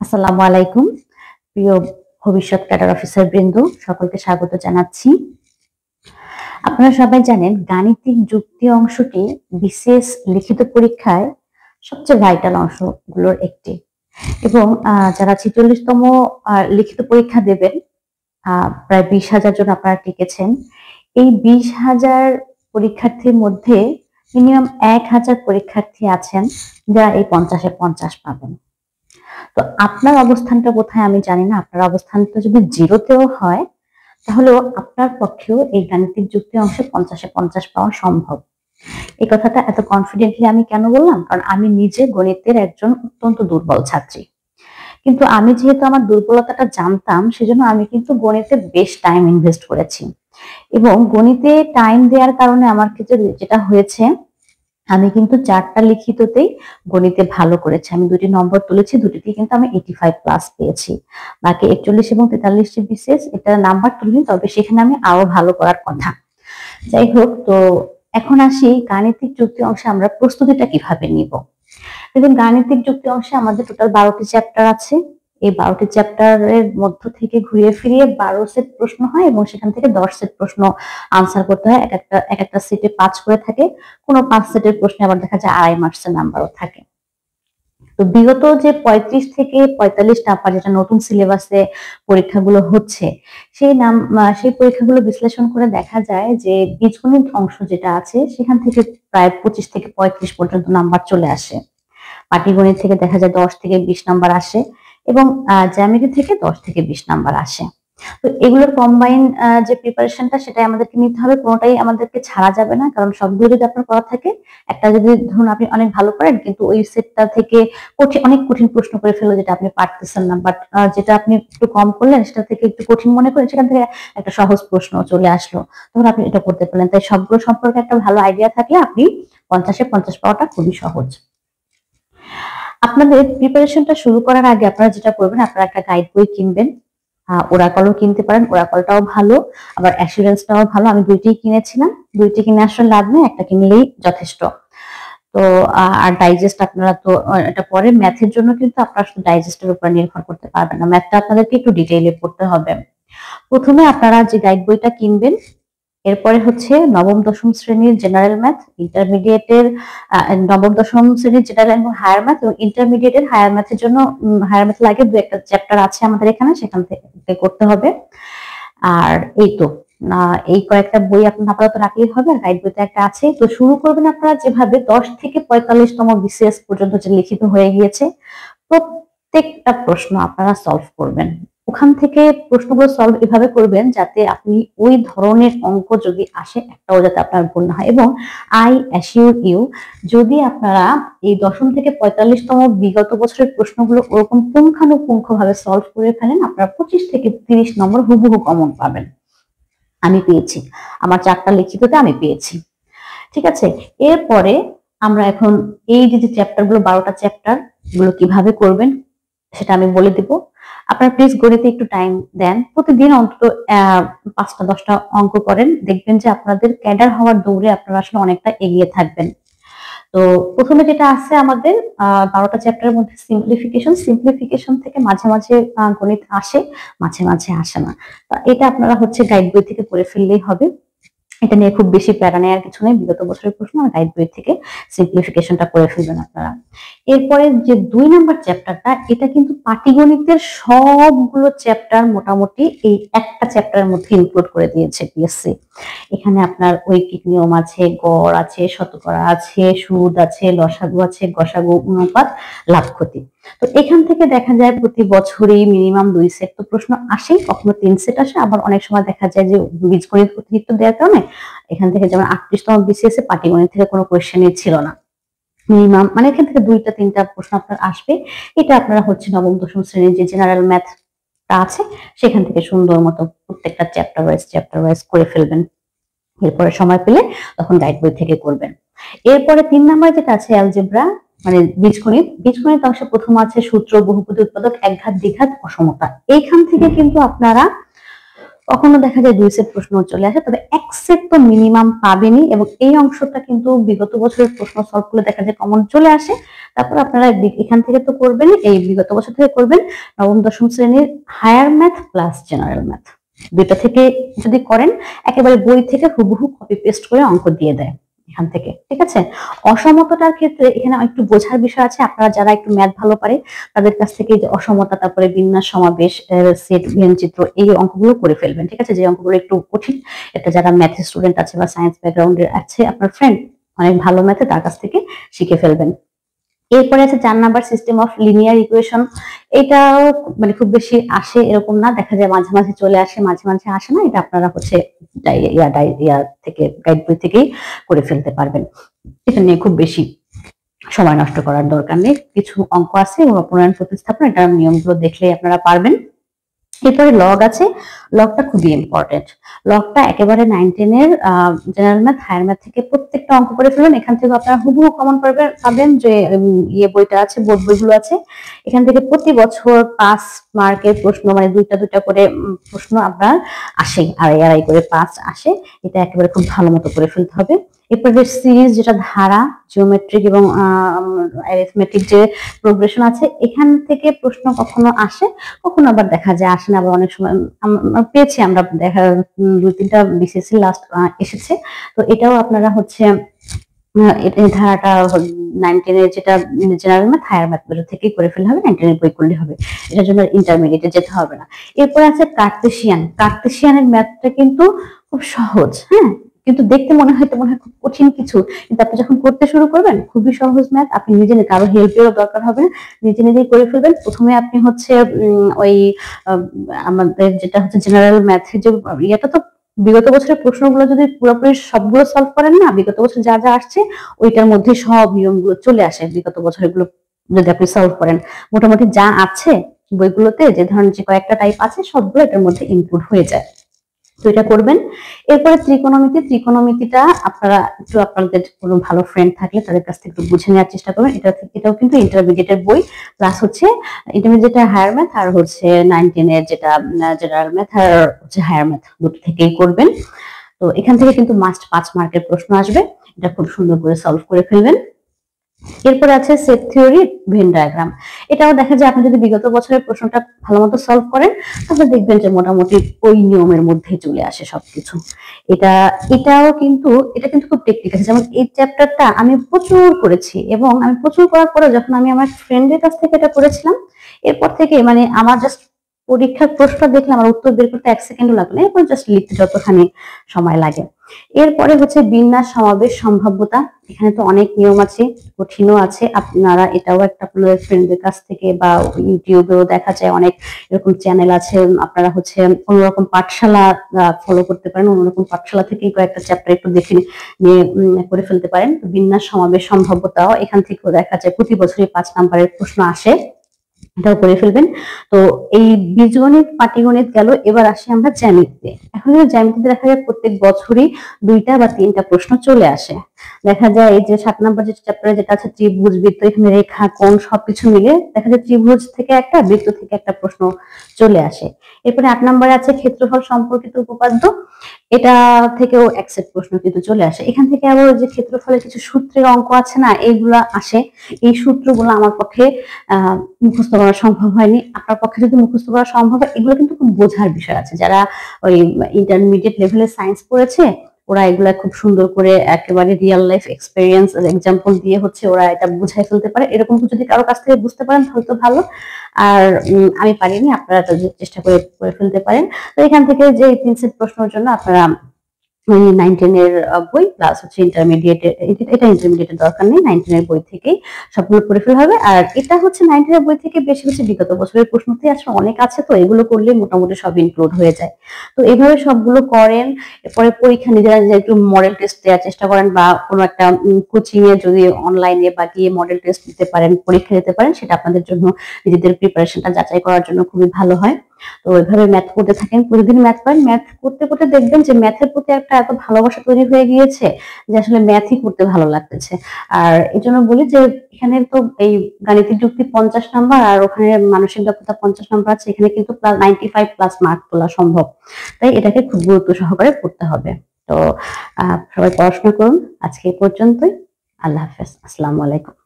আসসালামু আলাইকুম। প্রিয় ভবিষ্যৎ ক্যাডার অফিসার বৃন্দ, সকলকে স্বাগত জানাচ্ছি। আপনারা সবাই জানেন গাণিতিক যুক্তি অংশটি বিসিএস লিখিত পরীক্ষায় সবচেয়ে ভাইটাল অংশগুলোর একটি এবং যারা 46তম লিখিত পরীক্ষা দেবেন, প্রায় 20,000 জন আপনারা টিকেছেন। এই 20,000 পরীক্ষার্থীর মধ্যে মিনিমাম 1,000 পরীক্ষার্থী আছেন যারা এই 50-এ 50 পাবেন। তো আপনার অবস্থানটা কোথায় আমি জানি না। আপনার অবস্থানটা যদি জিরোতেও হয় তাহলেও আপনার পক্ষেও এই গাণিতিক যুক্তি অংশে 50-এ 50 পাওয়া সম্ভব। এই কথাটা এত কনফিডেন্টলি আমি কেন বললাম? কারণ আমি নিজে গণিতের একজন অত্যন্ত দুর্বল ছাত্রী। কিন্তু আমি যেহেতু আমার দুর্বলতাটা জানতাম, সেজন্য আমি কিন্তু গণিতে বেশ টাইম ইনভেস্ট করেছি এবং গণিতে টাইম দেওয়ার কারণে আমার ক্ষেত্রে যেটা হয়েছে, আমি কিন্তু 4টা লিখিততেই গণিতে ভালো করেছি। আমি 2টি নম্বর তুলেছি, 2টিতেই কিন্তু আমি 85+ পেয়েছি। বাকি 41 এবং 43টি বিসিএস এটা নাম্বার তুলিনি, তবে সেখানে আমি আরো ভালো করার কথা। যাই হোক, তো এখন আসি গাণিতিক যুক্তি অংশে আমরা প্রস্তুতিটা কিভাবে নিব। দেখুন, গাণিতিক যুক্তি অংশে আমাদের টোটাল 12টি চ্যাপ্টার আছে। এই 12টি চ্যাপ্টারের মধ্য থেকে ঘুরিয়ে ফিরিয়ে 12 সেট প্রশ্ন হয় এবং সেখান থেকে 10 সেট প্রশ্ন আনসার করতে হয়। এক একটা সেটে 5 করে থাকে। কোনো 5 সেটের প্রশ্নে আবার দেখা যায় 2.5 মার্কসের নাম্বারও থাকে। তো বিগত যে 35 থেকে 45 নাম্বার, যেটা নতুন সিলেবাসে পরীক্ষাগুলো হচ্ছে, সেই পরীক্ষাগুলো বিশ্লেষণ করে দেখা যায় যে বীজগণিত অংশ যেটা আছে সেখান থেকে প্রায় 25 থেকে 35 পর্যন্ত নাম্বার চলে আসে। পাটিগণিত থেকে দেখা যায় 10 থেকে 20 নাম্বার আসে এবং জ্যামিতি থেকে 10 থেকে 20 নাম্বার আসে। তো এগুলোর কম্বাইন যে প্রিপারেশনটা, সেটাই আমাদেরকে নিতে হবে। কোনোটাই আমাদেরকে ছাড়া যাবে না, কারণ সবগুলো যদি আপনার করা থাকে, একটা যদি ধরুন আপনি অনেক ভালো করেন কিন্তু ওই সেটটা থেকে অনেক কঠিন প্রশ্ন করে ফেললো যেটা আপনি পারতেছেন না, বাট যেটা আপনি একটু কম করলেন সেটা থেকে একটু কঠিন মনে করেন, সেখান থেকে একটা সহজ প্রশ্ন চলে আসলো, তখন আপনি এটা করতে পারলেন। তাই সবগুলো সম্পর্কে একটা ভালো আইডিয়া থাকলে আপনি 50-এ 50 পাওয়াটা খুবই সহজ। আপনাদের প্রিপারেশনটা শুরু করার আগে আপনারা যেটা করবেন, আপনারা একটা গাইড বই কিনবেন। ওরাকলও কিনতে পারেন, ওরাকলটাও ভালো, আবার অ্যাসুরেন্সটাও ভালো। আমি 2টিই কিনেছিলাম। 2টি কিনে আসলে লাভ নেই, একটা কিনলেই যথেষ্ট। তো আর ডাইজেস্ট আপনারা তো এটা পরে ম্যাথের জন্য কিন্তু আপনারা শুধু ডাইজেস্টের উপর নির্ভর করতে পারবেন না, ম্যাথটা আপনাদেরকে একটু ডিটেইলে পড়তে হবে। প্রথমে আপনারা যে গাইড বইটা কিনবেন, এরপরে হচ্ছে নবম দশম শ্রেণীর জেনারেল ম্যাথ, ইন্টারমিডিয়েটের নবম দশম শ্রেণীর জেনারেল এবং হায়ার ম্যাথ, এবং ইন্টারমিডিয়েটের হায়ার ম্যাথের জন্য হায়ার ম্যাথ লাগে 2-একটা চ্যাপ্টার আছে আমাদের এখানে, সেখান থেকে করতে হবে। আর এই তো এই কয়েকটা বই আপনার আপাতত রাখলেই হবে, আর গাইড বইতে একটা আছে। তো শুরু করবেন আপনারা যেভাবে 10 থেকে 45তম বিসিএস পর্যন্ত যে লিখিত হয়ে গিয়েছে, প্রত্যেকটা প্রশ্ন আপনারা সলভ করবেন। ওখান থেকে প্রশ্নগুলো সলভ এভাবে করবেন যাতে আপনি ওই ধরনের অঙ্ক যদি আসে একটাও যাতে আপনার ভুল না হয়। এবং আই অ্যাসিউর ইউ, যদি আপনারা এই 10ম থেকে 45তম বিগত বছরের প্রশ্নগুলো ওরকম পুঙ্খানুপুঙ্খ ভাবে সলভ করে ফেলেন, আপনারা 25 থেকে 30 নম্বর হুবহু কমন পাবেন। আমি পেয়েছি, আমার 4টা লিখিততে আমি পেয়েছি। ঠিক আছে, এরপরে আমরা এখন এই যে চ্যাপ্টারগুলো 12টা চ্যাপ্টার, এগুলো কিভাবে করবেন সেটা আমি বলে দিব। আপনারা প্লিজ গণিতে একটু টাইম দেন, প্রতিদিন অন্তত 5টা 10টা অঙ্ক করেন, দেখবেন যে আপনাদের ক্যাডার হওয়ার দৌড়ে আপনারা আসলে অনেকটা এগিয়ে থাকবেন। তো প্রথমে যেটা আছে আমাদের 12টা চ্যাপ্টারের মধ্যে সিম্পলিফিকেশন থেকে মাঝে মাঝে গণিত আসে, মাঝে মাঝে আসে না। এটা আপনারা হচ্ছে গাইড বই থেকে করে ফেললেই হবে। এটা নিয়ে খুব বেশি প্যারা নেওয়ার কিছু নেই, বিগত বছরের প্রশ্ন আর গাইড বই থেকে সিম্পলিফিকেশনটা করে ফেলবেন আপনারা। এরপরে যে 2 নাম্বার চ্যাপ্টারটা, এটা কিন্তু পাটিগণিতের সবগুলো চ্যাপ্টার মোটামুটি এই একটা চ্যাপ্টারের মধ্যে ইনক্লুড করে দিয়েছে পিএসসি। এখানে আপনার ঐকিক নিয়ম আছে, গড় আছে, শতকরা আছে, সুদ আছে, লসাগু আছে, গসাগু, অনুপাত, লাভ ক্ষতি। তো এখান থেকে দেখা যায় প্রতি বছরই মিনিমাম 2 সেট তো প্রশ্ন আসেই, কখনো 3 সেট আসে, আবার অনেক সময় দেখা যায় যে বীজগণিত অতিরিক্ত দেওয়ার কারণে এখান থেকে, যেমন 38তম বিসিএস এ পাটিগণিত থেকে কোনো কোয়েশ্চেনই ছিল না, মিনিমাম মানে এখান থেকে 2টা 3টা প্রশ্ন আপনার আসবে। এটা আপনারা হচ্ছে নবম দশম শ্রেণীর যে জেনারেল ম্যাথটা আছে সেখান থেকে সুন্দর মতো প্রত্যেকটা চ্যাপ্টার ওয়াইজ করে ফেলবেন। এরপরে সময় পেলে তখন গাইড বই থেকে করবেন। এরপরে 3 নাম্বার যেটা আছে অ্যালজেব্রা, মানে বীজগণিত অংশে প্রথম আছে সূত্র, বহুপদী, উৎপাদক, একঘাত, দ্বিঘাত, অসমতা। এইখান থেকে কিন্তু আপনারা কখনো দেখা যায় 2 সেট প্রশ্ন চলে আসে, তবে 1 সেট তো মিনিমাম পাবেনই। এবং এই অংশটা কিন্তু বিগত বছরের প্রশ্ন সলভ করলে দেখা যায় কমন চলে আসে। তারপর আপনারা এখান থেকে তো করবেন, এই বিগত বছর থেকে করবেন নবম দশম শ্রেণীর higher math plus general math, দুইটা থেকে যদি করেন একেবারে বই থেকে হুবহু কপি পেস্ট করে অঙ্ক দিয়ে দেয় এখান থেকে, ঠিক আছে। অসমতাটার ক্ষেত্রে এখানে একটু বোঝার বিষয় আছে। আপনারা যারা একটু ম্যাথ ভালো পারে তাদের কাছ থেকে যে অসমতা, তারপরে বিন্যাস, সমাবেশ, সেট, চিত্র, এই অঙ্কগুলো করে ফেলবেন, ঠিক আছে। যে অঙ্কগুলো একটু কঠিন, এটা যারা ম্যাথ স্টুডেন্ট আছে বা সায়েন্স ব্যাকগ্রাউন্ডের আছে, আপনার ফ্রেন্ড অনেক ভালো ম্যাথে, তার কাছ থেকে শিখে ফেলবেন। এরপরে আছে 4 number system of linear equation. এটাও মানে খুব বেশি আসে এরকম না, দেখা যায় মাঝে মাঝে চলে আসে, মাঝে মাঝে আসে না। এটা আপনারা হচ্ছে থেকে গাইড বই থেকেই করে ফেলতে পারবেন। এটা নিয়ে খুব বেশি সময় নষ্ট করার দরকার নেই। কিছু অঙ্ক আছে প্রণয়ন প্রতিস্থাপন, এটার নিয়মগুলো দেখলেই আপনারা পারবেন। এরপরে লগ আছে, লগটা খুবই ইম্পর্টেন্ট। লগটা একেবারে 9, 10 এর জেনারেল ম্যাথ, হায়ার ম্যাথ থেকে প্রত্যেকটা অঙ্ক করে ফেলবেন। এখান থেকে আপনারা হুবহু কমন পাবেন, যে বইটা আছে, বোর্ড বইগুলো আছে, এখান থেকে প্রতি বছর 5 মার্কের প্রশ্ন, মানে দুইটা দুইটা করে প্রশ্ন আপনার আসে, আড়াই করে 5 আসে। এটা একেবারে খুব ভালো মতো করে ফেলতে হবে। এরপরে সিরিজ, যেটা ধারা, জিওমেট্রিক এবং অ্যারিথমেটিক যে প্রোগ্রেশন আছে, এখান থেকে প্রশ্ন কখনো আসে, কখনো আবার দেখা যায় আসে না। আবার অনেক সময় পেয়েছি আমরা, দেখা 2-3টা বিসিএসসি লাস্ট এসেছে। তো এটাও আপনারা হচ্ছে এই ধারাটা 9, 10 এর যেটা জেনারেল ম্যাথ, হায়ার ম্যাথ থেকেই করে ফেলতে হবে, 9, 10 এর বই করলে হবে, এটার জন্য ইন্টারমিডিয়েটে যেতে হবে না। এরপর আছে কার্তেশিয়ানের ম্যাথটা কিন্তু খুব সহজ, হ্যাঁ, কিন্তু দেখতে মনে হয় খুব কঠিন কিছু, কিন্তু আপনি যখন করতে শুরু করবেন খুবই সহজ ম্যাথ। আপনি নিজে কারো হেল্পেরও দরকার হবে না, নিজেই করে ফেলবেন। প্রথমে আপনি হচ্ছে ওই আমাদের যেটা হচ্ছে জেনারেল ম্যাথের যে ইয়েটা, তো বিগত বছরের প্রশ্নগুলো যদি পুরোপুরি সবগুলো সলভ করেন না, বিগত বছর যা যা আসছে ওইটার মধ্যে সব নিয়মগুলো চলে আসে। বিগত বছরের গুলো যদি আপনি সলভ করেন, মোটামুটি যা আছে বইগুলোতে, যে ধরনের যে কয়েকটা টাইপ আছে, সবগুলো এটার মধ্যে ইনক্লুড হয়ে যায়। তো এটা করবেন। এরপরে ত্রিকোণমিতিটা আপনারা একটু, আপনাদের কোনো ভালো ফ্রেন্ড থাকলে তাদের কাছ থেকে একটু বুঝে নেওয়ার চেষ্টা করবেন। এটাও কিন্তু ইন্টারমিডিয়েটের বই, প্লাস হচ্ছে ইন্টারমিডিয়েটের হায়ার ম্যাথ, আর হচ্ছে 9, 10 এর যেটা জেনারেল ম্যাথ আর হচ্ছে হায়ার ম্যাথ, দুটো থেকেই করবেন। তো এখান থেকে কিন্তু মাস্ট 5 মার্কের প্রশ্ন আসবে, এটা খুব সুন্দর করে সলভ করে ফেলবেন। এরপর আছে সেট থিওরি, ভেন ডায়াগ্রাম। এটাও দেখা যায় আপনি যদি বিগত বছরের প্রশ্নটা ভালো মতো সলভ করেন, তাহলে দেখবেন যে মোটামুটি ওই নিয়মের মধ্যে চলে আসে সবকিছু। এটা কিন্তু খুব টেকনিক্যাল। যেমন এই চ্যাপ্টারটা আমি প্রচুর করেছি, এবং আমি প্রচুর করার পরে যখন আমি আমার ফ্রেন্ডের কাছ থেকে এটা করেছিলাম, এরপর থেকে মানে আমার জাস্ট পরীক্ষার প্রশ্ন দেখলে আমার উত্তর বের করতে 1 সেকেন্ডও লাগলো না, এরপর জাস্ট লিখতে যতখানি সময় লাগে। এরপরে হচ্ছে বিন্যাস, সমাবেশ, সম্ভাব্যতা। এখানে তো অনেক নিয়ম আছে, কঠিনও আছে। আপনারা এটাও একটা আপনাদের ফ্রেন্ডদের কাছ থেকে বা ইউটিউবেও দেখা যায় অনেক এরকম চ্যানেল আছে, আপনারা হচ্ছে অন্যরকম পাঠশালা ফলো করতে পারেন, অন্যরকম পাঠশালা থেকে কয়েকটা চ্যাপ্টার একটু দেখে নিয়ে করে ফেলতে পারেন। বিন্যাস, সমাবেশ, সম্ভাব্যতাও এখান থেকেও দেখা যায় প্রতি বছরই 5 নাম্বারের প্রশ্ন আসে, এটাও করে ফেলবেন। তো এই বীজগণিত, পাটিগণিত গেল। এবার আসি আমরা জ্যামিতিতে। এখন জ্যামিতিতে দেখা যায় প্রত্যেক বছরই 2টা বা 3টা প্রশ্ন চলে আসে। দেখা যায় এই যে 7 নাম্বার যে চ্যাপ্টারে যেটা আছে ত্রিভুজ, বৃত্ত, এখানে রেখা, কোণ সবকিছু মিলে দেখা যায় ত্রিভুজ থেকে একটা, বৃত্ত থেকে একটা প্রশ্ন চলে আসে। এরপরে 8 নাম্বারে আছে ক্ষেত্রফল সম্পর্কিত উপপাদ্য, এটা থেকেও 1 সেট প্রশ্ন কিন্তু চলে আসে। এখান থেকে আবার যে ক্ষেত্রফলের কিছু সূত্রের অঙ্ক আছে না, এইগুলা আসে। এই সূত্রগুলো আমার পক্ষে মুখস্থ করা সম্ভব হয়নি। আপনার পক্ষে যদি মুখস্থ করা সম্ভব হয়, এগুলো কিন্তু খুব বোঝার বিষয় আছে। যারা ওই ইন্টারমিডিয়েট লেভেলের সায়েন্স পড়েছে, ওরা এগুলা খুব সুন্দর করে একেবারে রিয়েল লাইফ এক্সপেরিয়েন্স এক্সাম্পল দিয়ে হচ্ছে ওরা এটা বুঝাই ফেলতে পারে। এরকম যদি কারো কাছ থেকে বুঝতে পারেন তাহলে তো ভালো। আর আমি পারিনি, আপনারা চেষ্টা করে ফেলতে পারেন। তো এখান থেকে যে 3 সেট প্রশ্নের জন্য আপনারা 9, 10 এর বই প্লাস হচ্ছে ইন্টারমিডিয়েটের, এটা ইন্টারমিডিয়েটের দরকার নেই, 9, 10 এর বই থেকেই সবগুলো করে ফেলা হবে। আর এটা হচ্ছে 9, 10 এর বই থেকে বেশি বেশি বিগত বছরের প্রশ্নতে আসলে অনেক আছে, তো এগুলো করলে মোটামুটি সব ইনক্লুড হয়ে যায়। তো এইভাবে সবগুলো করেন। এরপরে পরীক্ষা নিজেরা একটু মডেল টেস্ট দেওয়ার চেষ্টা করেন, বা কোনো একটা কোচিং এ যদি অনলাইনে বা গিয়ে মডেল টেস্ট দিতে পারেন, পরীক্ষা দিতে পারেন, সেটা আপনাদের জন্য নিজেদের প্রিপারেশনটা যাচাই করার জন্য খুবই ভালো হয়। তো ওইভাবে ম্যাথ করতে থাকেন, প্রতিদিন ম্যাথ করেন। ম্যাথ করতে করতে দেখবেন যে ম্যাথের প্রতি একটা এত ভালোবাসা তৈরি হয়ে গিয়েছে যে আসলে ম্যাথই করতে ভালো লাগতেছে। আর এই জন্য বলি যে এখানে তো এই গাণিতিক যুক্তি 50 নাম্বার আর ওখানে মানসিক দক্ষতা 50 নাম্বার আছে, এখানে কিন্তু 95+ মার্ক তোলা সম্ভব। তাই এটাকে খুব গুরুত্ব সহকারে পড়তে হবে। তো সবাই পড়াশোনা করুন। আজকে এই পর্যন্তই। আল্লাহ হাফেজ। আসসালামু আলাইকুম।